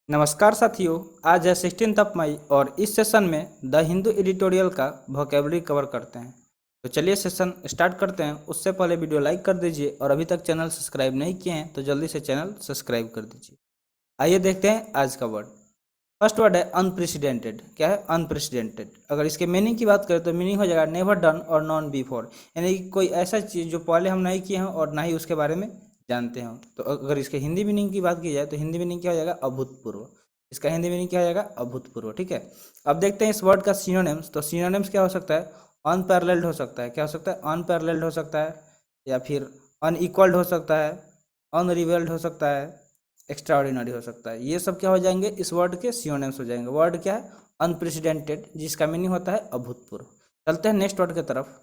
नमस्कार साथियों, आज है 16 मई और इस सेशन में द हिंदू एडिटोरियल का वोकेबलरी कवर करते हैं। तो चलिए सेशन स्टार्ट करते हैं। उससे पहले वीडियो लाइक कर दीजिए और अभी तक चैनल सब्सक्राइब नहीं किए हैं तो जल्दी से चैनल सब्सक्राइब कर दीजिए। आइए देखते हैं आज का वर्ड। फर्स्ट वर्ड है अनप्रेसिडेंटेड। क्या है? अनप्रेसिडेंटेड। अगर इसके मीनिंग की बात करें तो मीनिंग हो जाएगा नेवर डन और नॉन बिफोर, यानी कि कोई ऐसा चीज़ जो पहले हम नहीं किए हैं और ना ही उसके बारे में जानते हो। तो अगर इसके हिंदी मीनिंग की बात की जाए तो हिंदी मीनिंग क्या हो जाएगा? अभूतपूर्व। इसका हिंदी मीनिंग क्या हो जाएगा? अभूतपूर्व। ठीक है, अब देखते हैं इस वर्ड का सिनोनिम्स। तो सिनोनिम्स क्या हो सकता है? अनपैरेलल्ड हो सकता है। क्या हो सकता है? अनपैरेलल्ड हो सकता है, या फिर अनइक्वल्ड हो सकता है, अनरिवेल्ड हो सकता है, एक्स्ट्राऑर्डिनरी हो सकता है। ये सब क्या हो जाएंगे? इस वर्ड के सिनोनिम्स हो जाएंगे। वर्ड क्या है? अनप्रेसिडेंटेड, जिसका मीनिंग होता है अभूतपूर्व। चलते हैं नेक्स्ट वर्ड की तरफ।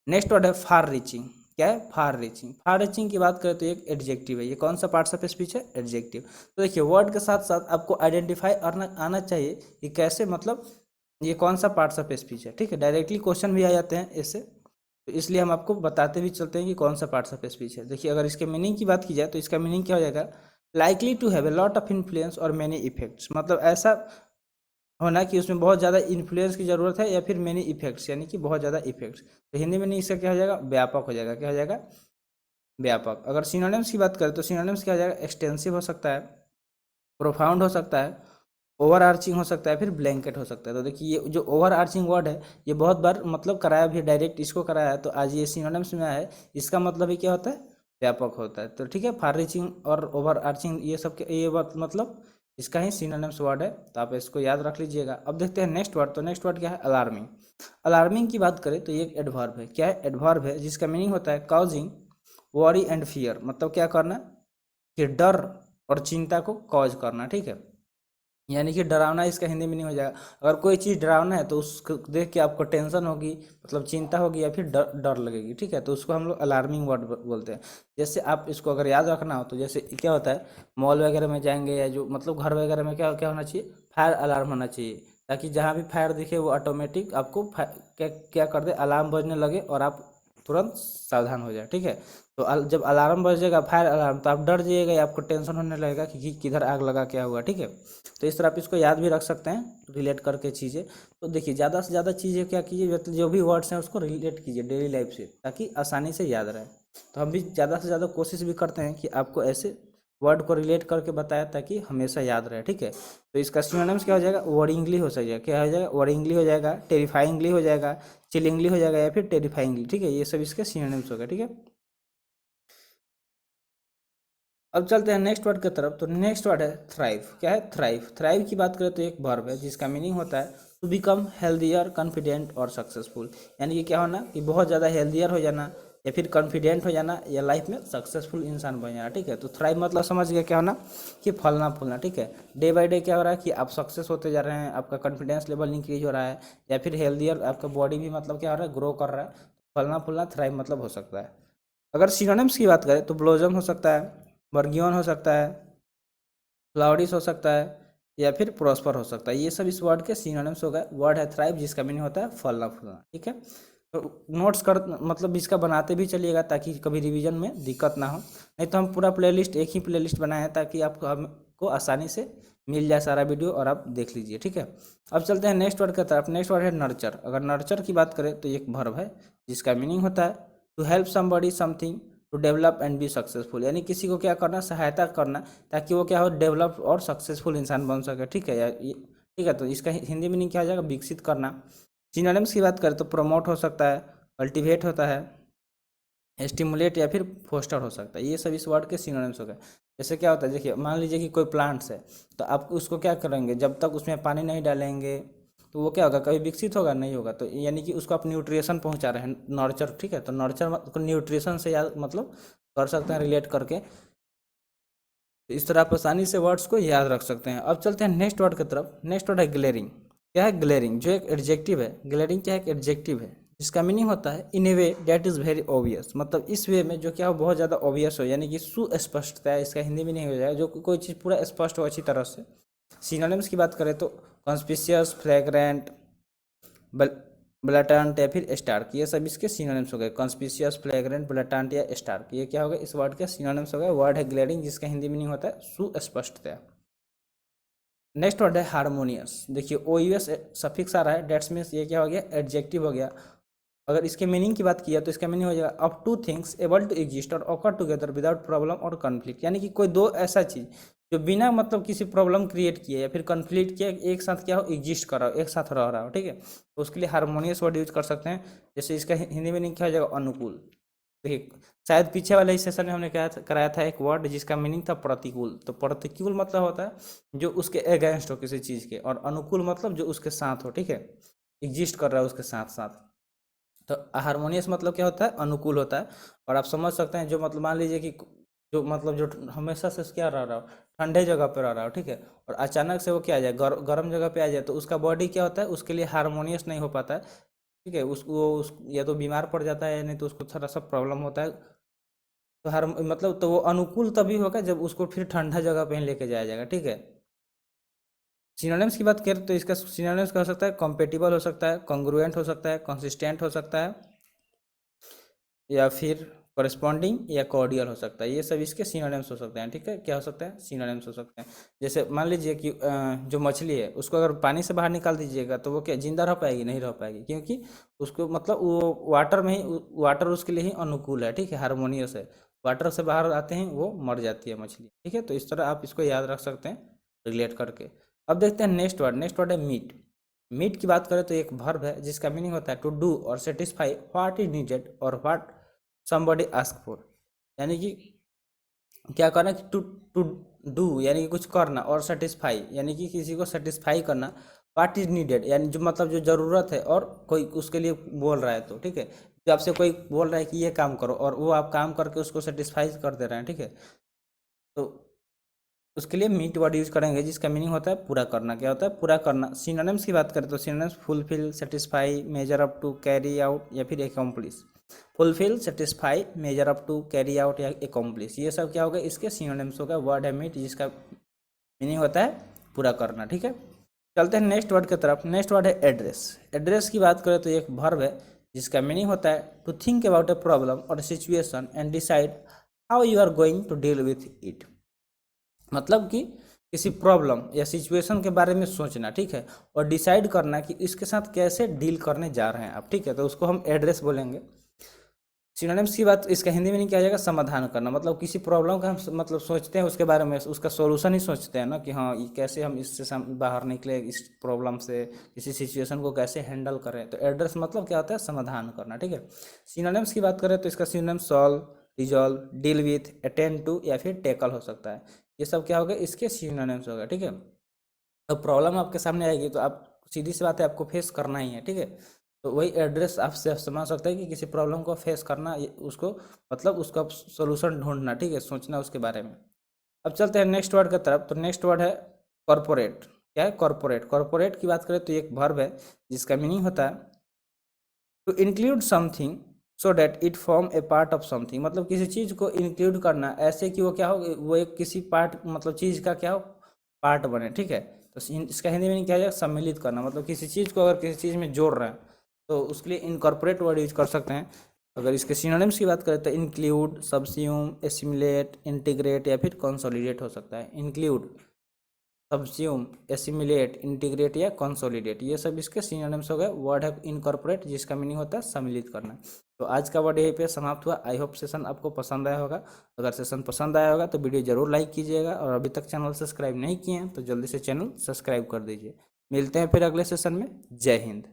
नेक्स्ट वर्ड है फार रीचिंग। क्या है? Far reaching. फार रीचिंग की बात करें तो एक एडजेक्टिव है। ये कौन सा पार्ट्स ऑफ स्पीच है? एडजेक्टिव। तो देखिए, वर्ड के साथ साथ आपको आइडेंटिफाई आना चाहिए कि कैसे, मतलब ये कौन सा पार्ट्स ऑफ स्पीच है। ठीक है, डायरेक्टली क्वेश्चन भी आ जाते हैं इससे, तो इसलिए हम आपको बताते भी चलते हैं कि कौन सा पार्ट्स ऑफ स्पीच है। देखिए, अगर इसके मीनिंग की बात की जाए तो इसका मीनिंग क्या हो जाएगा? Likely to have a lot of influence और मैनी इफेक्ट्स। मतलब ऐसा होना कि उसमें बहुत ज़्यादा इन्फ्लुएंस की ज़रूरत है, या फिर मैनी इफेक्ट्स, यानी कि बहुत ज़्यादा इफेक्ट्स। तो हिंदी में नहीं, इसका क्या हो जाएगा? व्यापक हो जाएगा। क्या हो जाएगा? व्यापक। अगर सिनोनिम्स की बात करें तो सिनोनिम्स क्या हो जाएगा? एक्सटेंसिव हो सकता है, प्रोफाउंड हो सकता है, ओवर आर्चिंग हो सकता है, फिर ब्लैंकेट हो सकता है। तो देखिए, ये जो ओवर आर्चिंग वर्ड है ये बहुत बार मतलब कराया भी, डायरेक्ट इसको कराया है, तो आज ये सिनोनिम्स में आया है। इसका मतलब ही क्या होता है? व्यापक होता है। तो ठीक है, फार रीचिंग और ओवर आर्चिंग ये सब के ये बात मतलब इसका ही सिनोनिम्स वर्ड है, तो आप इसको याद रख लीजिएगा। अब देखते हैं नेक्स्ट वर्ड। तो नेक्स्ट वर्ड क्या है? अलार्मिंग। अलार्मिंग की बात करें तो ये एक एडवर्ब है। क्या है? एडवर्ब है, जिसका मीनिंग होता है कॉजिंग वॉरी एंड फियर। मतलब क्या करना? कि डर और चिंता को कॉज करना। ठीक है, यानी कि डरावना इसका हिंदी मीनिंग हो जाएगा। अगर कोई चीज़ डरावना है तो उसको देख के आपको टेंशन होगी, मतलब चिंता होगी, या फिर डर डर लगेगी। ठीक है, तो उसको हम लोग अलार्मिंग वर्ड बोलते हैं। जैसे आप इसको अगर याद रखना हो तो जैसे क्या होता है, मॉल वगैरह में जाएंगे या जो मतलब घर वगैरह में क्या क्या होना चाहिए? फायर अलार्म होना चाहिए, ताकि जहाँ भी फायर दिखे वो ऑटोमेटिक आपको क्या क्या कर दे, अलार्म बजने लगे और आप तुरंत सावधान हो जाए। ठीक है, तो जब अलार्म बजेगा, फायर अलार्म, तो आप डर जाइएगा या आपको टेंशन होने लगेगा कि किधर आग लगा, क्या हुआ। ठीक है, तो इस तरह आप इसको याद भी रख सकते हैं रिलेट करके चीज़ें। तो देखिए, ज़्यादा से ज़्यादा चीज़ें क्या कीजिए, मतलब जो भी वर्ड्स हैं उसको रिलेट कीजिए डेली लाइफ से, ताकि आसानी से याद रहे। तो हम भी ज़्यादा से ज़्यादा कोशिश भी करते हैं कि आपको ऐसे वर्ड को रिलेट करके बताया ताकि हमेशा याद रहे। ठीक है, तो इसका सिनोनिम्स क्या हो जाएगा? वरिंगली हो जाएगा। क्या हो जाएगा? वरिंगली हो जाएगा, टेरिफाइंगली हो जाएगा, चिलिंगली हो जाएगा, या फिर टेरिफाइंगली। ठीक है, ये सब इसके सिनोनिम्स हो गए। ठीक है, अब चलते हैं नेक्स्ट वर्ड की तरफ। तो नेक्स्ट वर्ड है थ्राइव। क्या है? थ्राइव। थ्राइव की बात करें तो एक वर्ब है, जिसका मीनिंग होता है टू बिकम हेल्दियर, कॉन्फिडेंट और सक्सेसफुल। यानी कि क्या होना? कि बहुत ज़्यादा हेल्दियर हो जाना, या फिर कॉन्फिडेंट हो जाना, या लाइफ में सक्सेसफुल इंसान बन जाना। ठीक है, तो थ्राइव मतलब समझ गया क्या होना? कि फलना फूलना। ठीक है, डे बाय डे क्या हो रहा है कि आप सक्सेस होते जा रहे हैं, आपका कॉन्फिडेंस लेवल इंक्रीज हो रहा है, या फिर हेल्दियर, आपका बॉडी भी मतलब क्या हो रहा है? ग्रो कर रहा है। फलना फूलना थ्राइव मतलब हो सकता है। अगर सिनोनिम्स की बात करें तो ब्लोजम हो सकता है, बर्गियन हो सकता है, फ्लावरिश हो सकता है, या फिर प्रॉस्पर हो सकता है। ये सब इस वर्ड के सिनोनिम्स हो गए। वर्ड है थ्राइव, जिसका मीनिंग होता है फलना फूलना। ठीक है, तो नोट्स कर मतलब इसका बनाते भी चलिएगा ताकि कभी रिवीजन में दिक्कत ना हो। नहीं तो हम पूरा प्लेलिस्ट, एक ही प्लेलिस्ट बनाए हैं ताकि आपको हमको आसानी से मिल जाए सारा वीडियो और आप देख लीजिए। ठीक है, अब चलते हैं नेक्स्ट वर्ड की तरफ। नेक्स्ट वर्ड है नर्चर। अगर नर्चर की बात करें तो एक वर्ब है, जिसका मीनिंग होता है to help somebody something to develop and be successful. यानी किसी को क्या करना? सहायता करना, ताकि वो क्या हो? डेवलप और सक्सेसफुल इंसान बन सके। ठीक है, ठीक है, तो इसका हिंदी मीनिंग क्या आ जाएगा? विकसित करना। सिनोनिम्स की बात करें तो प्रमोट हो सकता है, कल्टीवेट होता है, स्टिमुलेट, या फिर फोस्टर हो सकता है। ये सब इस वर्ड के सिनोनिम्स हो गए। जैसे क्या होता है, देखिए मान लीजिए कि कोई प्लांट्स है, तो आप उसको क्या करेंगे? जब तक उसमें पानी नहीं डालेंगे तो वो क्या होगा? कभी विकसित होगा? नहीं होगा। तो यानी कि उसको आप न्यूट्रिशन पहुंचा रहे हैं, नर्चर। ठीक है, तो नर्चर को न्यूट्रिशन से याद मतलब कर सकते हैं रिलेट करके। तो इस तरह आप आसानी से वर्ड्स को याद रख सकते हैं। अब चलते हैं नेक्स्ट वर्ड की तरफ। नेक्स्ट वर्ड है ग्लेरिंग। क्या है? ग्लेरिंग, जो एक एडजेक्टिव है। ग्लेरिंग क्या है? एक एडजेक्टिव है, जिसका मीनिंग होता है इन ए वे डेट इज़ वेरी ऑब्वियस। मतलब इस वे में जो क्या हो? बहुत ज़्यादा ऑब्वियस हो, यानी कि सुस्पष्टता है। इसका हिंदी में नहीं हो जाएगा, जो कोई चीज़ पूरा स्पष्ट हो अच्छी तरह से। सिनोनिम्स की बात करें तो कॉन्स्पिशियस, फ्लैग्रेंट, ब्लैटेंट, या फिर स्टार्क। ये सब इसके सिनोनिम्स हो गए। कॉन्स्पिशियस, फ्लैग्रेंट, ब्लैटेंट या स्टार्क, ये क्या हो गए? इस वर्ड के सिनोनिम्स हो गए। वर्ड है ग्लेरिंग, जिसका हिंदी मीनिंग होता है सुस्पष्टता। नेक्स्ट वर्ड है हारमोनियस। देखिए ओ यू एस सफिक्स आ रहा है, डेट्स मीन्स ये क्या हो गया, एडजेक्टिव हो गया। अगर इसके मीनिंग की बात किया तो इसका मीनिंग हो जाएगा of two things able to exist और ऑकर टुगेदर विदाउट प्रॉब्लम और कॉन्फ्लिक्ट, यानी कि कोई दो ऐसा चीज जो बिना मतलब किसी प्रॉब्लम क्रिएट किए या फिर कॉन्फ्लिक्ट किए एक साथ क्या हो, एग्जिस्ट कर रहा हो, एक साथ रह रहा हो, ठीक है। तो उसके लिए हारमोनियस वर्ड यूज कर सकते हैं। जैसे इसका हिंदी मीनिंग क्या हो जाएगा, अनुकूल। देखिए शायद पीछे वाले इस सेशन में हमने कराया था एक वर्ड जिसका मीनिंग था प्रतिकूल। तो प्रतिकूल मतलब होता है जो उसके अगेंस्ट हो किसी चीज के, और अनुकूल मतलब जो उसके साथ हो, ठीक है, एग्जिस्ट कर रहा है उसके साथ साथ। तो हारमोनियस मतलब क्या होता है, अनुकूल होता है। और आप समझ सकते हैं जो मतलब मान लीजिए कि जो मतलब जो हमेशा से क्या रह रहा हो, ठंडे जगह पे रह रहा हो, ठीक है, और अचानक से वो क्या आ जाए, गर्म जगह पे आ जाए, तो उसका बॉडी क्या होता है, उसके लिए हारमोनियस नहीं हो पाता है, ठीक है। या तो बीमार पड़ जाता है, या नहीं तो उसको थोड़ा सा प्रॉब्लम होता है। तो हर मतलब तो वो अनुकूल तभी होगा जब उसको फिर ठंडा जगह पे ही लेके जाया जाएगा, ठीक है। सिनोनिम्स की बात करें तो इसका सिनोनिम्स क्या हो सकता है, कॉम्पेटिबल हो सकता है, कॉन्ग्रुएंट हो सकता है, कंसिस्टेंट हो सकता है, या फिर करस्पॉन्डिंग या कॉर्डियल हो सकता है। ये सब इसके सिनोनिम्स हो सकते हैं, ठीक है। क्या हो सकता है, सिनोनिम्स हो सकते हैं। जैसे मान लीजिए कि जो मछली है उसको अगर पानी से बाहर निकाल दीजिएगा तो वो क्या जिंदा रह पाएगी, नहीं रह पाएगी, क्योंकि उसको मतलब वो वाटर में ही, वाटर उसके लिए ही अनुकूल है, ठीक है, हारमोनियस है। वाटर से बाहर आते हैं वो मर जाती है मछली, ठीक है। तो इस तरह आप इसको याद रख सकते हैं रिलेट करके। अब देखते हैं नेक्स्ट वर्ड। नेक्स्ट वर्ड है मीट। मीट की बात करें तो एक वर्ब है जिसका मीनिंग होता है टू डू और सेटिस्फाई व्हाट इज नीडेड और व्हाट somebody ask for, यानी कि क्या करना कि टू टू डू यानी कि कुछ करना, और सेटिस्फाई यानी कि किसी को सेटिस्फाई करना, व्हाट इज नीडेड यानी जो मतलब जो ज़रूरत है और कोई उसके लिए बोल रहा है, तो ठीक है, जब आपसे कोई बोल रहा है कि ये काम करो और वो आप काम करके उसको सेटिस्फाई कर दे रहे हैं, ठीक है, तो उसके लिए मीट वर्ड यूज करेंगे जिसका मीनिंग होता है पूरा करना। क्या होता है, पूरा करना। सिनोनिम्स की बात करें तो synonyms fulfil, satisfy, measure up to, carry out या फिर accomplish. Fulfil, satisfy, measure up to, carry out या एकम्प्लिश, ये सब क्या होगा, इसके सिनोनिम्स होगा। वर्ड है मीट जिसका मीनिंग होता है पूरा करना, ठीक है। चलते हैं नेक्स्ट वर्ड की तरफ। नेक्स्ट वर्ड है एड्रेस। एड्रेस की बात करें तो एक वर्ब है जिसका मीनिंग होता है to think about a problem और situation and decide how you are going to deal with it. मतलब कि किसी प्रॉब्लम या सिचुएशन के बारे में सोचना, ठीक है, और डिसाइड करना कि इसके साथ कैसे डील करने जा रहे हैं आप, ठीक है, तो उसको हम एड्रेस बोलेंगे। सिनोनिम्स की बात, इसका हिंदी में नहीं किया जाएगा, समाधान करना। मतलब किसी प्रॉब्लम का हम मतलब सोचते हैं उसके बारे में, उसका सॉल्यूशन ही सोचते हैं ना, कि हाँ ये कैसे हम इससे बाहर निकले, इस प्रॉब्लम से, किसी सिचुएशन को कैसे हैंडल करें। तो एड्रेस मतलब क्या होता है, समाधान करना, ठीक है। सिनोनिम्स की बात करें तो इसका synonym solve, resolve, deal with, attend to या फिर टैकल हो सकता है। ये सब क्या होगा, इसके सिनोनिम्स होगा, ठीक है। तो प्रॉब्लम आपके सामने आएगी तो आप सीधी सी बात है, आपको फेस करना ही है, ठीक है। तो वही एड्रेस आपसे समझ सकते हैं कि किसी प्रॉब्लम को फेस करना, उसको मतलब उसका सोल्यूशन ढूंढना, ठीक है, सोचना उसके बारे में। अब चलते हैं नेक्स्ट वर्ड की तरफ। तो नेक्स्ट वर्ड है कॉरपोरेट। क्या है, कॉरपोरेट। कॉरपोरेट की बात करें तो एक वर्ब है जिसका मीनिंग होता है to include something so that it form a part of something. मतलब किसी चीज़ को इंक्लूड करना ऐसे कि वो क्या हो, वो एक किसी पार्ट मतलब चीज़ का क्या हो, पार्ट बने, ठीक है। तो इसका हिंदी में क्या है, सम्मिलित करना। मतलब किसी चीज़ को अगर किसी चीज़ में जोड़ रहे हैं तो उसके लिए इनकॉर्पोरेट वर्ड यूज कर सकते हैं। अगर इसके सिनोनिम्स की बात करें तो इंक्लूड, सबस्यूम, एसिमुलेट, इंटीग्रेट या फिर कंसोलिडेट हो सकता है। इंक्लूड, सबस्यूम, एसिमुलेट, इंटीग्रेट या कंसोलिडेट, ये सब इसके सिनोनिम्स हो गए। वर्ड है इनकॉर्पोरेट जिसका मीनिंग होता है सम्मिलित करना। तो आज का वर्ड यहीं पे समाप्त हुआ। आई होप सेशन आपको पसंद आया होगा। अगर सेशन पसंद आया होगा तो वीडियो जरूर लाइक कीजिएगा, और अभी तक चैनल सब्सक्राइब नहीं किए हैं तो जल्दी से चैनल सब्सक्राइब कर दीजिए। मिलते हैं फिर अगले सेशन में। जय हिंद।